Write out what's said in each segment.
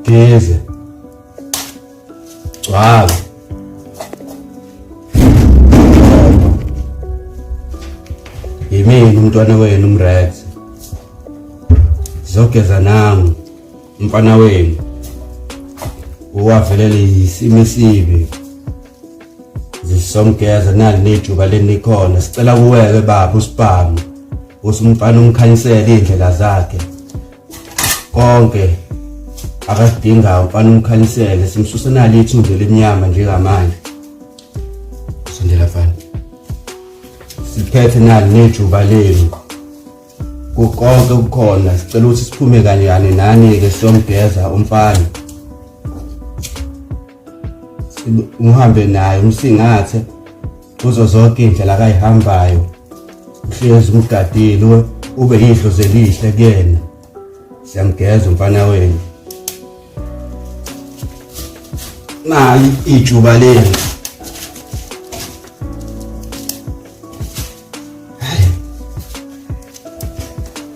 Geze. Gcwala. Yimini umntwana wenu umRex. Zogeza nangu umfana wenu. Uwavelele isimo esibi. Zisomgeza nali nejuba lenikhona. Sicela kuweke baba uSiphamu. Usumfana umkhanyisela indlela zakhe. Konke akadinga umfana umkhanyisele simsusa nali ithunzi lemnyama njengamanje. Sondela mfana. Siphethe nali nejuba lenu. Kukonke kukhona sicela ukuthi siphume kanyane nani ke somgeza umfana. Uhambe naye umsingathe kuzo zonke indlela akayihambayo. Uhlezi umgadile ube yihlo zelihle kuyena. Siyamgeza umfana wenu. Nayi ijuba lenu.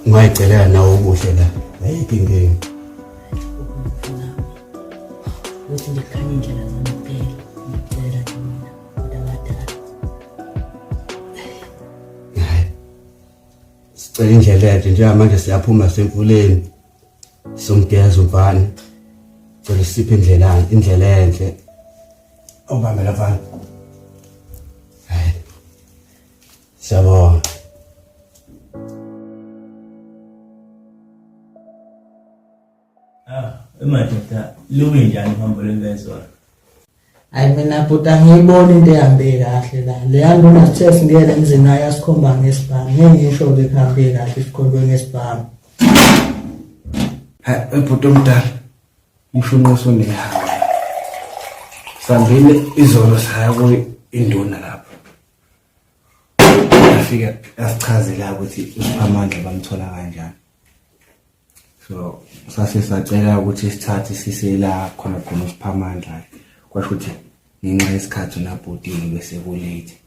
Ngayicela nawo ubuhle la. Ayikho inkinga. Ukuthi ngikhanye indlela zamaphela, ngicela mina kodwa sicela indlela enhle njengamanje siyaphuma semfuleni. Somgeza umfana. Cela siphe indlela enhle. Obamba lapha. Hayi. Siyabonga. Emadoda lube njani uhambo lwemvezwa? Hayi mina bhuta ngiyibona into ehambe kahle la. Le nto nasithe singene emzini naye asikhomba ngesibhamu. Ngeke ngisho bekhambe kahle isikhombe ngesibhamu. Hayi bhuta omdala. Ngishona usonehamba. Sambile izolo saya ku induna lapha. Afika asichazela ukuthi uSiphamandla bamthola kanjani. So sase sacela ukuthi sithathe sisela khona uSiphamandla kwasho ukuthi ngenxa yesikhathi nabhodini bese kulate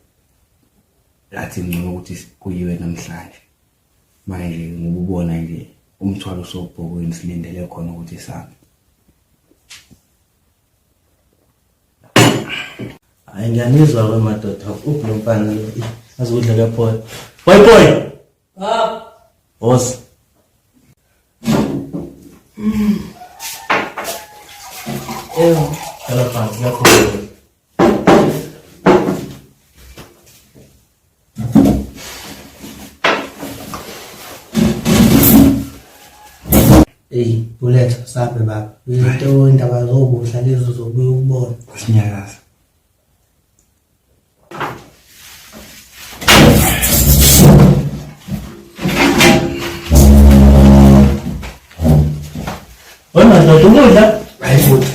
lathi ngcono ukuthi kuyiwe namhlanje manje ngubona nje umthwalo sobhokweni silindele khona ukuthi isambe. Hayi ngiyanizwa kwemadoda uBlomfana lo azokudla kaPaul. Boy. Boss. Ela phansi kakhulu. Buletha sabe baba. Into indaba zobuhla lezo zobuye ukubona. Sinyakaza. Madoda ukudla? Hayi futhi.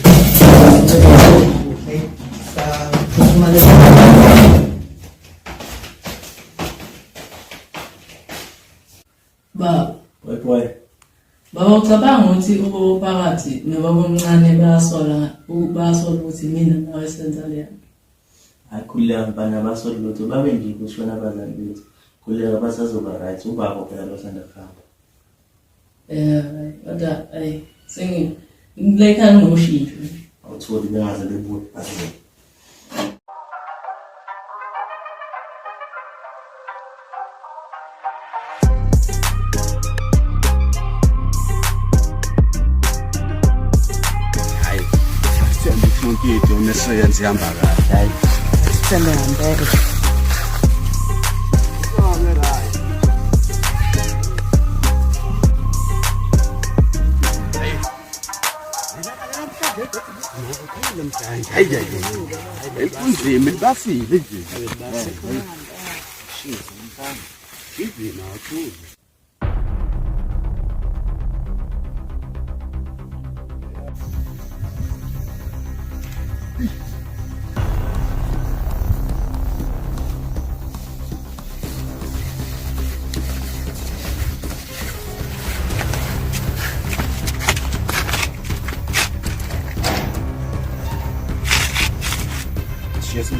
Boy. Baba ucabanga ukuthi phakathi nobaba omncane bayasola ukuthi mina nawe senza le. Akhuleka mfana basola lutho babe nje kushona abazali bethu. Khuleka basazoba right ubaba phela losanda khamba. Kodwa ngilekha ngoshintsho. Awutholi bengaze bebuye baze. Into uneseyenzi ihamba kahle. Hayi. Sithembe ngempela. Hayi. Kunzima bafile nje. Shizina kakhulu. Честно,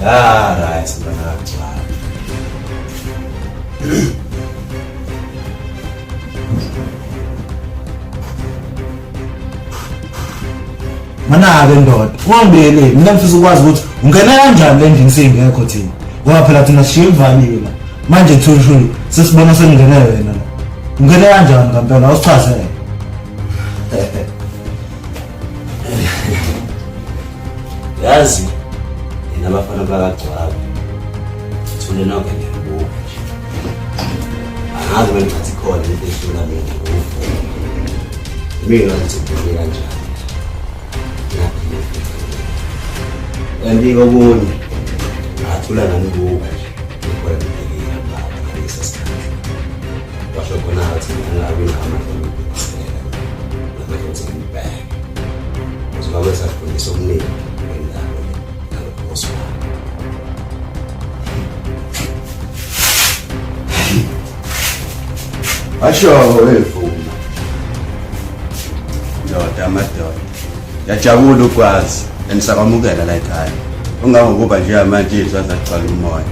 right, mfana. Mana-ke ndoda, ungangibekeli, mina ngifisa ukwazi ukuthi ungena kanjani le ndini singekho thina. Ngoba phela thina sishiye ivalile. Manje thushu sesibona sengene wena la. Ungena kanjani ngempela awusichazele. Yazi, yena abafana bakagcwala. Thule nonke ngiyabuka nje. Angazi wena ngathi khona into edlula mina ngoku. Mina ngathi ngibona kanjani. Kanti kokunye ngathula nanibuka nje ngoba ngibhekile baba ngalesi sikhathi. Washo khona ukuthi angabi ngamandla okusebenza. Ngakho ukuthi ngibheke. Uzobe safundisa okuningi ngendaba ngalokho. Asho wefuna. Ndoda amadoda. Yajabula ukwazi enisakwamukela la ekhaya. Ungangokuba nje manje izwa zagcwala umoya.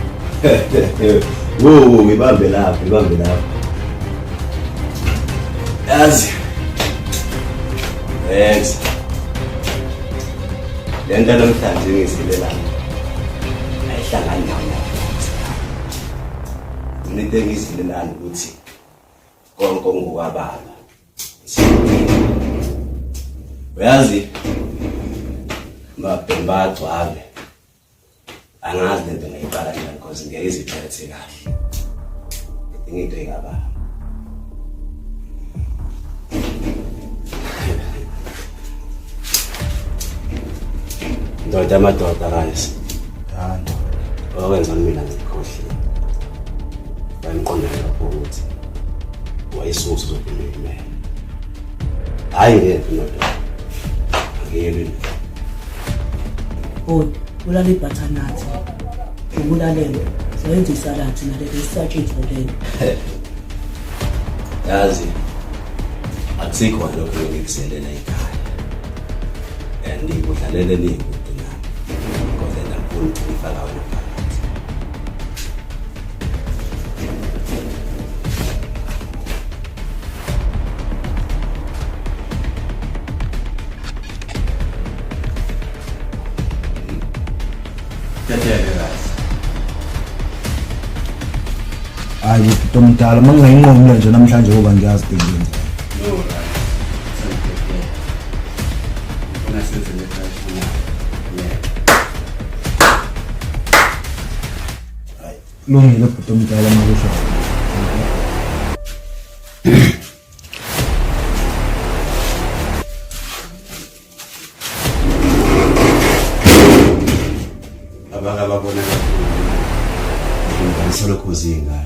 Wo ngibambe lapha. Yazi. Ex. Lento namhlanje ngisilelana. Ayihlangani nayo. Into engisilelana ukuthi konke ngokwababa. Uyazi mabhemba agcwale angazi lento ngiyibala njani because ngeke iziphethe kahle into engaba ndoda amadoda guys Dando. okwenza mina ngikhohle bayinqondela lapho ukuthi wayisusa zokuphila hayi ngeke ndoda ngiyeli Bodi, ulala ibhathanathi. Ubulalela. Sewenza isaladi naleli satshintsho lelo. Yazi akusikho lokho engikuselela ekhaya. And ngikudlalela lekude nami. Ngoba ngifuna ukufaka wena phakathi. Hayi utomdala mangingayinqomile nje namhlanje ngoba ngiyazi ukuthi lungile utomdala makusho. Abangababona kakhulu. Ngisolo kuzinga.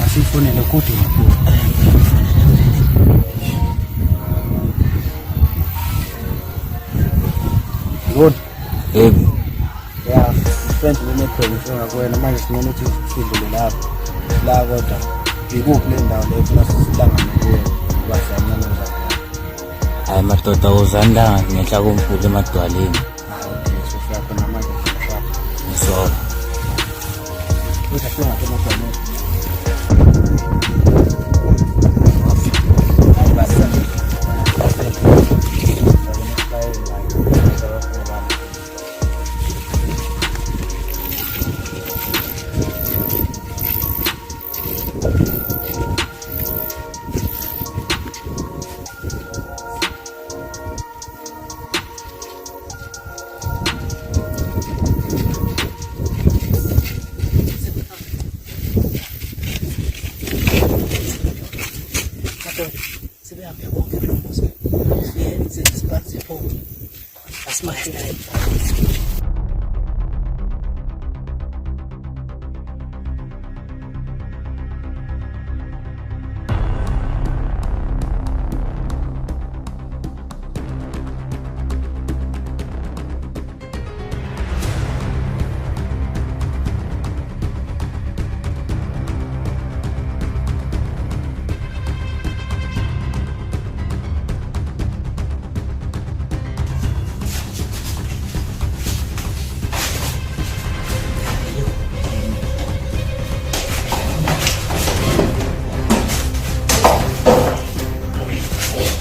Asifonele kodwa ngakubo. Good. Yebo. Yeah, friend wenephela ngakwena manje simene ukuthi sidlule lapha. La kodwa ikuphi le ndawo le funa sihlangane kuyo kwasana nozakho. Hayi madoda uzandanga ngehla komfulu emadwaleni. Okay, so faka namanje shapa. Ngisola. Uthashwa ngamadwaleni.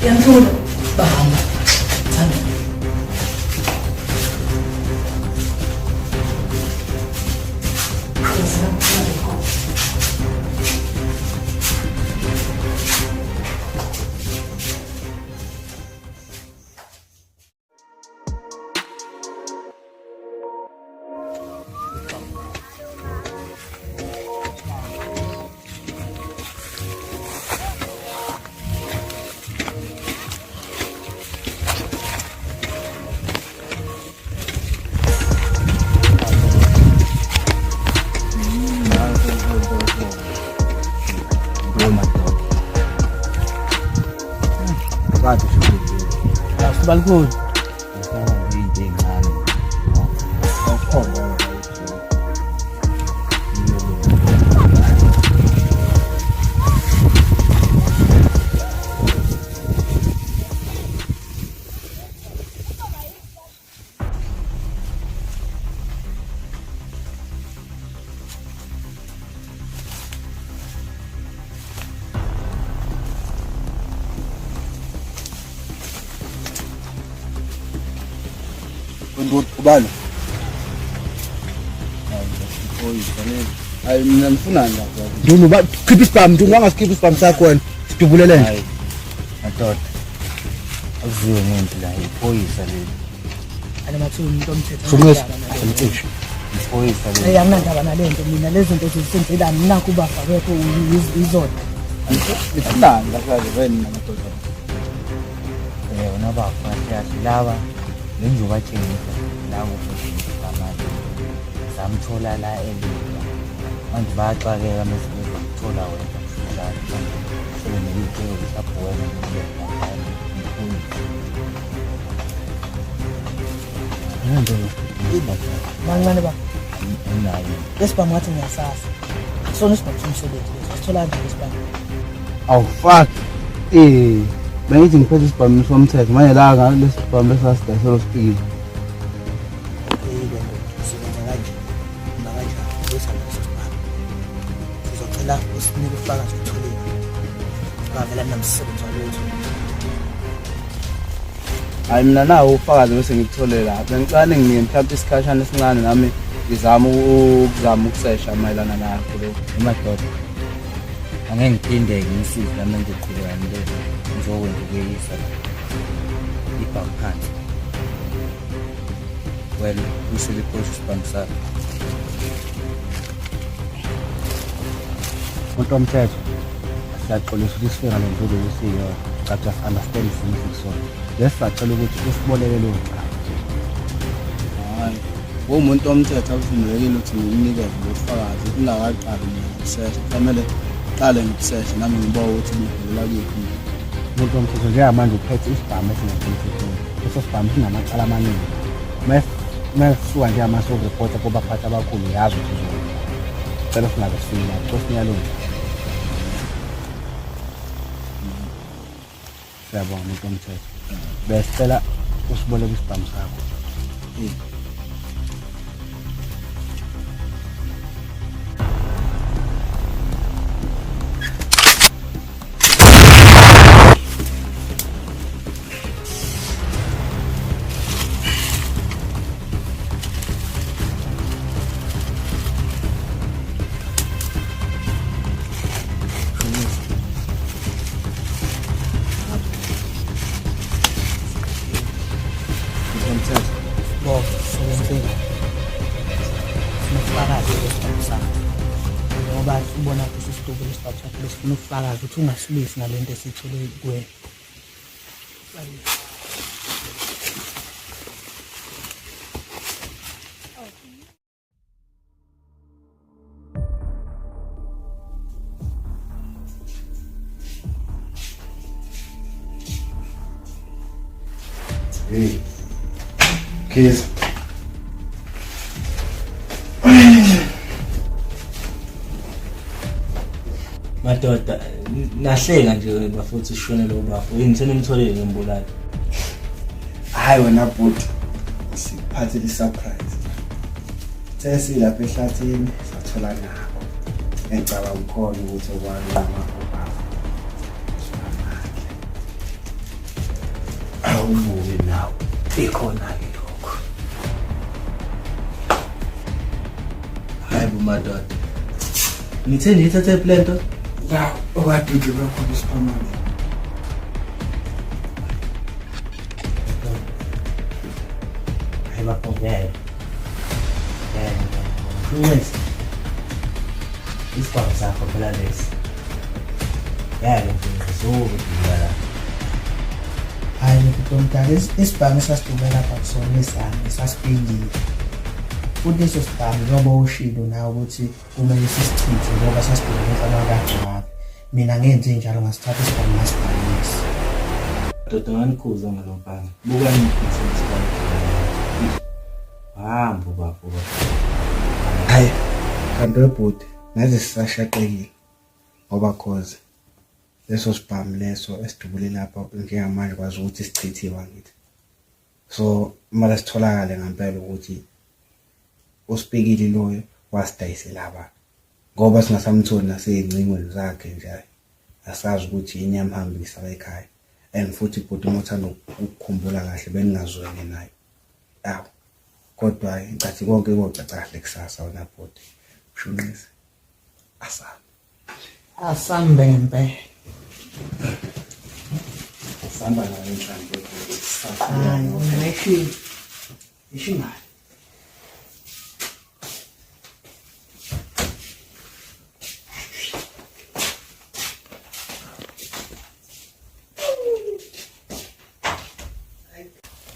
Yanthula. Bahamba. Thanda. Balkon. Ubalo. Hayi mina ngifuna nje. Dulu ba khipha ispam, mntu ungasikhipha ispam sakho wena. Sidubulele. Hayi. Madoda. Akuziwe ngento la iphoyisa leli. Ana mathu umuntu omthetho. Sumisa. Semcisho. Iphoyisa leli. Ayanandaba nalento mina lezi zinto zisenzela mina kuba fawethu izona. Ngifuna ngakaze wena namadoda. Wona bafathi laba bengizobatshengisa la ukufika manje. Samthola la elika. Manje baxakeka mase bezothola wena la. Sebenzile usaphuwela Mancane ba. nayo. Lesibhamu ngathi ngiyasasa. Sona isibhamu somsebenzi leso. Sithola kanjani isibhamu? Aw fuck. Bengithi ngiphethe ispam somthetho manje la ngalesibhamu lesasidayiselo speed. Yebo, sibenza kanje. Manje uzosala isibhamu. Sizocela usinike ufakazi otholile. Bavela namsebenzi walethu. Hayi mina nawo ufakazi bese ngikutholele lapha. Bengicela nginike mhlawumbe isikhashana esincane nami ngizama ukusesha mayelana nakho lokho. Emadoda. Angeke ngiphinde ngisize nami ngiqhubeka nje ngizokwenza ukuyisa la. Ibhamu phansi. Well, usually push sponsor. Umuntu omthetho siyaxolisa ukuthi sifika nemvulo yesiko but just understand isimo sekusona. Lesicela ukuthi usiboleke lo ngicala. Hayi. Umuntu omthetho akuvumelekile ukuthi ngimnikeze lofakazi ungakaqali mina kusesha. Kufanele qale ngikusesha nami ngibawa ukuthi ngidlula kuphi. Umuntu omthetho njengamanje uphethe isibhamu esingasemthethweni. Leso sibhamu sinamacala amaningi. Masuka nje ama-soft reporter kubaphathi abakhulu yazi ukuthi uzokwenza. Cela singabe sifike lapho siyalunga. Siyabonga umuntu omthetho. Besicela usiboleke isibhamu sakho. Bo, sebenzile. Sinofakazi lesibhamu sakho. Ngoba ubona ukuthi isitubu lesibhamu sakho lesifuna ufakazi ukuthi ungasilisi ngalento esithole kuwena. Hey. Kids. Madoda nahleka nje bafuthi ushone lo bafo. Yini senimtholele ngembulala. Hayi wena bhuti. Siphathele isurprise. Sesilapha ehlathini sathola nako. Engicabanga ukhona ukuthi okwani lama. umubi nawo ikhona-ke lokho. Hayi bumadoda. Ngithe ndiyithathe plento. Okwadidi bakhona isiphamane. Hayi bafongela. Yes. Isikhwama sakho phela lesi. Yebo ngizokudlala. Hayi mfowethu, isibhamu esasidumela lapha kusona isami sasipingile. Futhi leso sibhamu njengoba ushilo nawe ukuthi kumele sisichithe ngoba sasidumela amagagcawa. Mina ngenze njalo ngasithatha isibhamu ngasibhalisa. Dodo nganikhuza ngalompanga. Buka ngiphethe isibhamu. Hambo bafo. Hayi, kanti webhuti, naze sisashaqekile ngoba cause leso sibhamu leso esidubule lapha njengamanje kwazi ukuthi sichithiwe ngithi. So mara sitholakale ngempela ukuthi uSpikile loyo wasidayisela aba ngoba singasamtholi nasey'ncingweni zakhe nje asazi ukuthi yini yamhambisa la ekhaya. And futhi ibhuti umothanda ukukhumbula kahle beningazwene naye. Awu kodwa ngicathi konke kocaca kahle kusasa wena bhuti. Ushunqise Asambembe. sihamba nayo inhlanzi Hayi, ngayishilo. Ishingani?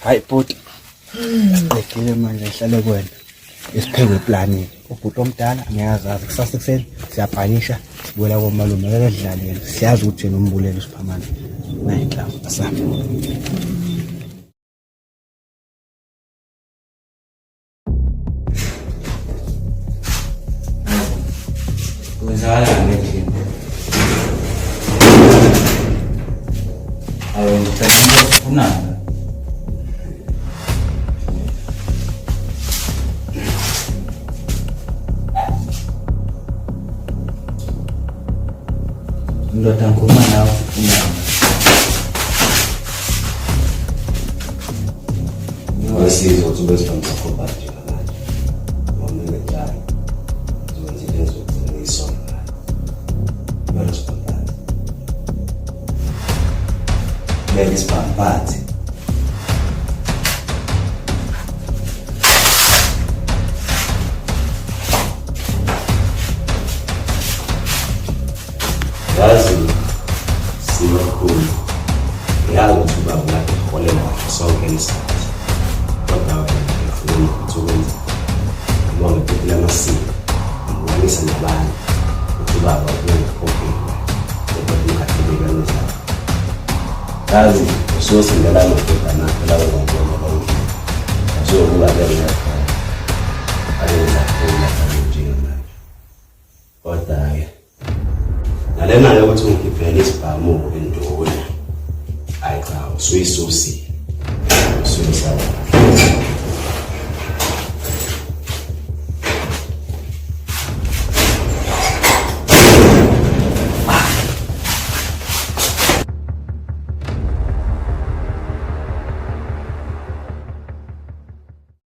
hayi bhuti sibhekile manje ihlale kwena isiphekwe planini ubhuti omdala ngiyazazi kusasa ekuseni siyabhanisha sibuyela komalume bedlalele siyazi ukuthi yena umbulelo usiphamana nayi inhlavu asaphi Kwenzakalani ngendlela? Awu ngicela unana. Ndoda ngikhuluma nawe unana. Ngiyasiza ukuthi ube sibambe sakho bathi kanje. Noma ngejali. Ngizowenza into ezokugcina isonga. Mara sibambathi. Bebe sibambathi. Yazi siyakhulu. Yazi ukuthi ubaba wakhe uholela sonke isikhathi. Kodwa ngifuna ukuthi ukwenza ngoba ngiphethe amasiko. Ngibonisa nabanye ukuthi ubaba ukwenza konke. Kodwa ngikhathele kanjani. Yazi usosindela amadoda nakho lawo ngibona bonke. Azokuba bela khona. Ayenza khona kanje manje. Kodwa nalena yokuthi ungiphelele isibhamu endona ayi cha usuyisusi